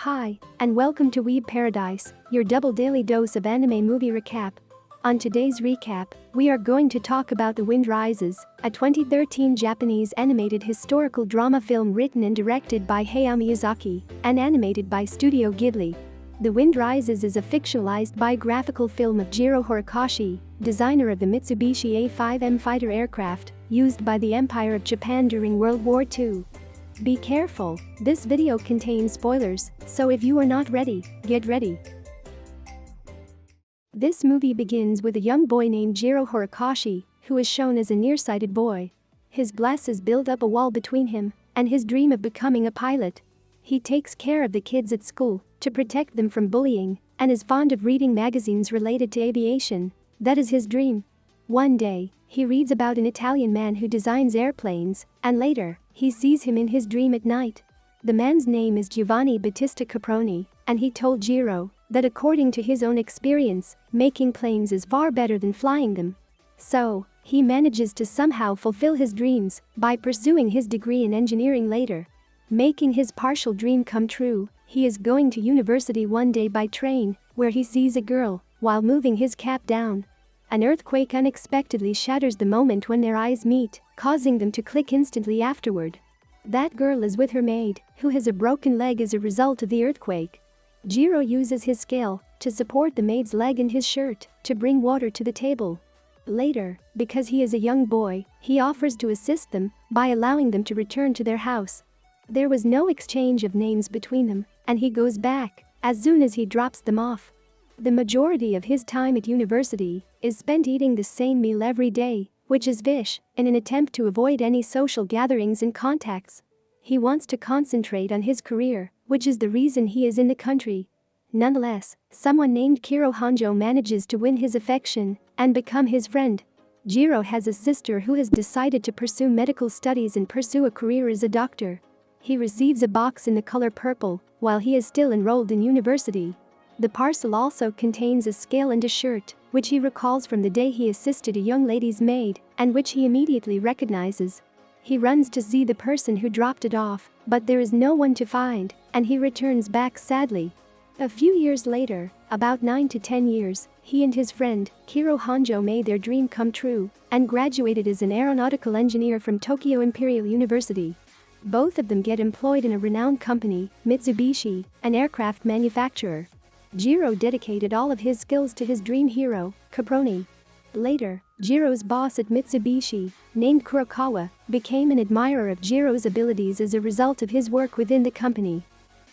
Hi, and welcome to Weeb Paradise, your double daily dose of anime movie recap. On today's recap, we are going to talk about The Wind Rises, a 2013 Japanese animated historical drama film written and directed by Hayao Miyazaki and animated by Studio Ghibli. The Wind Rises is a fictionalized biographical film of Jiro Horikoshi, designer of the Mitsubishi A-5M fighter aircraft used by the Empire of Japan during World War II. Be careful, this video contains spoilers, so if you are not ready, get ready. This movie begins with a young boy named Jiro Horikoshi, who is shown as a nearsighted boy. His glasses build up a wall between him and his dream of becoming a pilot. He takes care of the kids at school to protect them from bullying and is fond of reading magazines related to aviation. That is his dream. One day, he reads about an Italian man who designs airplanes, and later, he sees him in his dream at night. The man's name is Giovanni Battista Caproni, and he told Jiro that according to his own experience, making planes is far better than flying them. So, he manages to somehow fulfill his dreams by pursuing his degree in engineering later. Making his partial dream come true, he is going to university one day by train, where he sees a girl while moving his cap down. An earthquake unexpectedly shatters the moment when their eyes meet, causing them to click instantly afterward. That girl is with her maid, who has a broken leg as a result of the earthquake. Jiro uses his scale to support the maid's leg and his shirt to bring water to the table. Later, because he is a young boy, he offers to assist them by allowing them to return to their house. There was no exchange of names between them, and he goes back as soon as he drops them off. The majority of his time at university is spent eating the same meal every day, which is fish, in an attempt to avoid any social gatherings and contacts. He wants to concentrate on his career, which is the reason he is in the country. Nonetheless, someone named Kiro Hanjo manages to win his affection and become his friend. Jiro has a sister who has decided to pursue medical studies and pursue a career as a doctor. He receives a box in the color purple while he is still enrolled in university. The parcel also contains a scale and a shirt, which he recalls from the day he assisted a young lady's maid, and which he immediately recognizes. He runs to see the person who dropped it off, but there is no one to find, and he returns back sadly. A few years later, about 9 to 10 years, he and his friend, Kiro Hanjo, made their dream come true and graduated as an aeronautical engineer from Tokyo Imperial University. Both of them get employed in a renowned company, Mitsubishi, an aircraft manufacturer. Jiro dedicated all of his skills to his dream hero, Caproni. Later, Jiro's boss at Mitsubishi, named Kurokawa, became an admirer of Jiro's abilities as a result of his work within the company.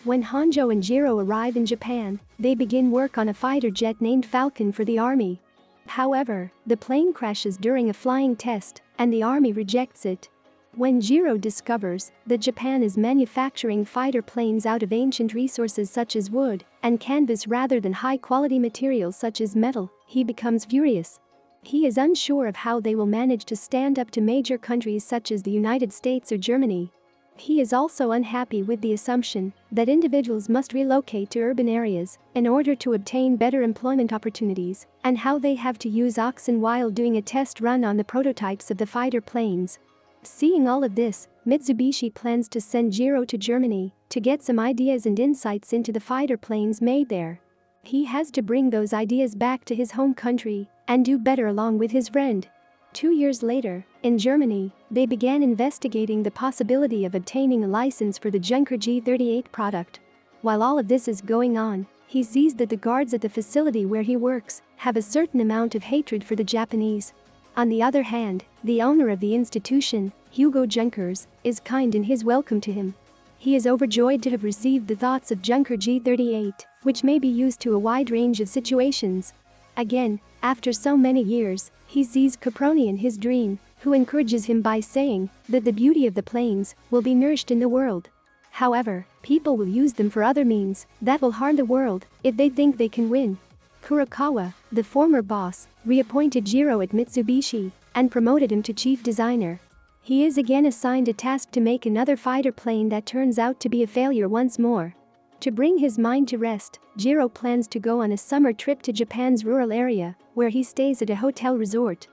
When Hanjo and Jiro arrive in Japan, they begin work on a fighter jet named Falcon for the army. However, the plane crashes during a flying test, and the army rejects it. When Jiro discovers that Japan is manufacturing fighter planes out of ancient resources such as wood and canvas rather than high-quality materials such as metal, he becomes furious. He is unsure of how they will manage to stand up to major countries such as the United States or Germany. He is also unhappy with the assumption that individuals must relocate to urban areas in order to obtain better employment opportunities, and how they have to use oxen while doing a test run on the prototypes of the fighter planes. Seeing all of this, Mitsubishi plans to send Jiro to Germany to get some ideas and insights into the fighter planes made there. He has to bring those ideas back to his home country and do better along with his friend. 2 years later, in Germany, they began investigating the possibility of obtaining a license for the Junker G38 product. While all of this is going on, he sees that the guards at the facility where he works have a certain amount of hatred for the Japanese. On the other hand, the owner of the institution, Hugo Junkers, is kind in his welcome to him. He is overjoyed to have received the thoughts of Junker G38, which may be used to a wide range of situations. Again, after so many years, he sees Caproni in his dream, who encourages him by saying that the beauty of the planes will be nourished in the world. However, people will use them for other means that will harm the world if they think they can win. Kurokawa, the former boss, reappointed Jiro at Mitsubishi and promoted him to chief designer. He is again assigned a task to make another fighter plane that turns out to be a failure once more. To bring his mind to rest, Jiro plans to go on a summer trip to Japan's rural area, where he stays at a hotel resort.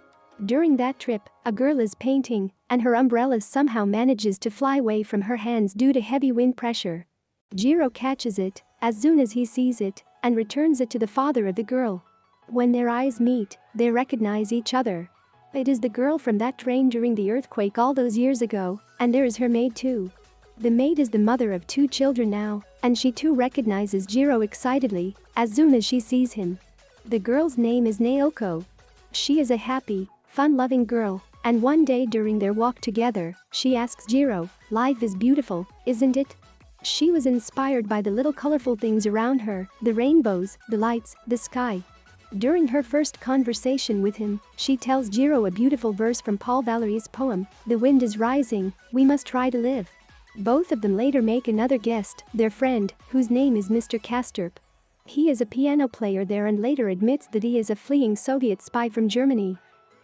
During that trip, a girl is painting, and her umbrella somehow manages to fly away from her hands due to heavy wind pressure. Jiro catches it as soon as he sees it and returns it to the father of the girl. When their eyes meet, they recognize each other. It is the girl from that train during the earthquake all those years ago, and there is her maid too. The maid is the mother of 2 children now, and she too recognizes Jiro excitedly as soon as she sees him. The girl's name is Naoko. She is a happy, fun-loving girl, and one day during their walk together, she asks Jiro, "Life is beautiful, isn't it?" She was inspired by the little colorful things around her, the rainbows, the lights, the sky. During her first conversation with him, she tells Jiro a beautiful verse from Paul Valéry's poem, "The wind is rising, we must try to live." Both of them later make another guest, their friend, whose name is Mr. Kastrup. He is a piano player there and later admits that he is a fleeing Soviet spy from Germany.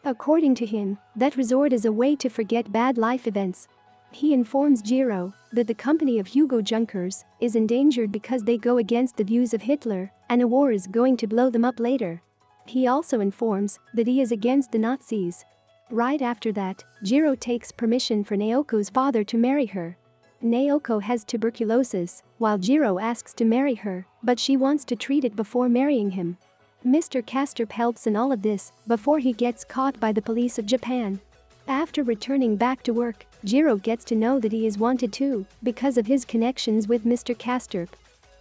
According to him, that resort is a way to forget bad life events. He informs Jiro that the company of Hugo Junkers is endangered because they go against the views of Hitler, and a war is going to blow them up later. He also informs that he is against the Nazis. Right after that, Jiro takes permission for Naoko's father to marry her. Naoko has tuberculosis, while Jiro asks to marry her, but she wants to treat it before marrying him. Mr. Kastrup helps in all of this before he gets caught by the police of Japan. After returning back to work, Jiro gets to know that he is wanted too because of his connections with Mr. Kastrup.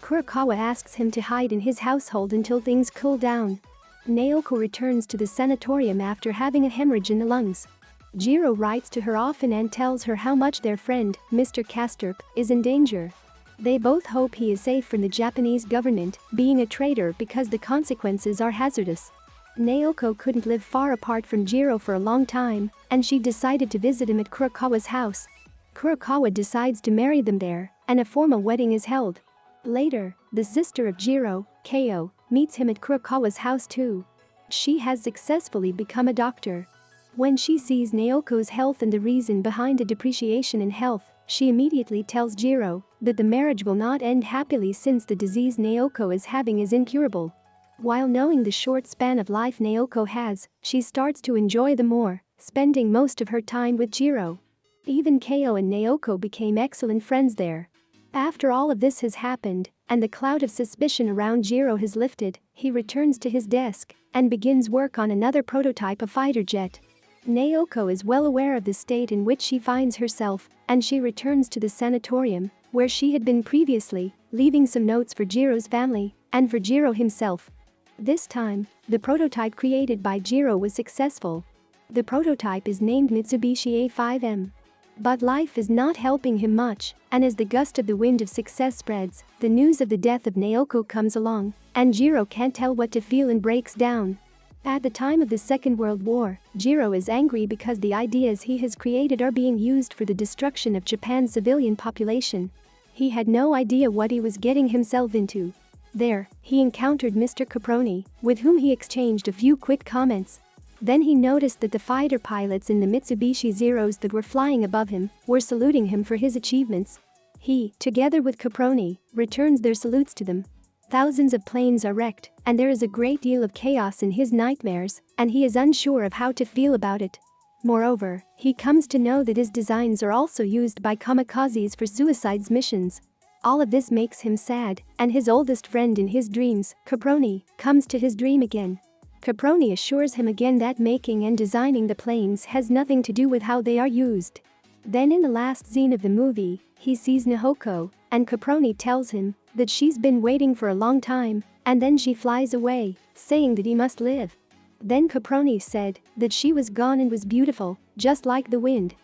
Kurokawa asks him to hide in his household until things cool down. Naoko returns to the sanatorium after having a hemorrhage in the lungs. Jiro writes to her often and tells her how much their friend, Mr. Kastrup, is in danger. They both hope he is safe from the Japanese government being a traitor because the consequences are hazardous. Naoko couldn't live far apart from Jiro for a long time, and she decided to visit him at Kurokawa's house. Kurokawa decides to marry them there, and a formal wedding is held. Later, the sister of Jiro, Keo, meets him at Kurokawa's house too. She has successfully become a doctor. When she sees Naoko's health and the reason behind the depreciation in health, she immediately tells Jiro that the marriage will not end happily since the disease Naoko is having is incurable. While knowing the short span of life Naoko has, she starts to enjoy them more, spending most of her time with Jiro. Even Keo and Naoko became excellent friends there. After all of this has happened, and the cloud of suspicion around Jiro has lifted, he returns to his desk and begins work on another prototype of fighter jet. Naoko is well aware of the state in which she finds herself, and she returns to the sanatorium, where she had been previously, leaving some notes for Jiro's family and for Jiro himself. This time, the prototype created by Jiro was successful. The prototype is named Mitsubishi A5M. But life is not helping him much, and as the gust of the wind of success spreads, the news of the death of Naoko comes along, and Jiro can't tell what to feel and breaks down. At the time of the Second World War, Jiro is angry because the ideas he has created are being used for the destruction of Japan's civilian population. He had no idea what he was getting himself into. There, he encountered Mr. Caproni, with whom he exchanged a few quick comments. Then he noticed that the fighter pilots in the Mitsubishi Zeros that were flying above him were saluting him for his achievements. He, together with Caproni, returns their salutes to them. Thousands of planes are wrecked, and there is a great deal of chaos in his nightmares, and he is unsure of how to feel about it. Moreover, he comes to know that his designs are also used by kamikazes for suicides missions. All of this makes him sad, and his oldest friend in his dreams, Caproni, comes to his dream again. Caproni assures him again that making and designing the planes has nothing to do with how they are used. Then in the last scene of the movie, he sees Nahoko, and Caproni tells him that she's been waiting for a long time, and then she flies away, saying that he must live. Then Caproni said that she was gone and was beautiful, just like the wind.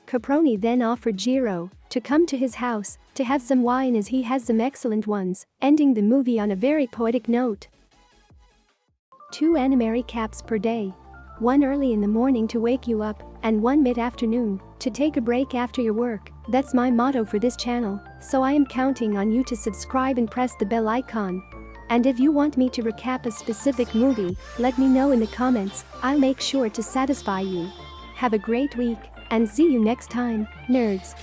Caproni then offered Jiro to come to his house to have some wine as he has some excellent ones, ending the movie on a very poetic note. 2 anime recaps per day. 1 early in the morning to wake you up, and 1 mid-afternoon to take a break after your work. That's my motto for this channel, so I am counting on you to subscribe and press the bell icon. And if you want me to recap a specific movie, let me know in the comments, I'll make sure to satisfy you. Have a great week, and see you next time, nerds.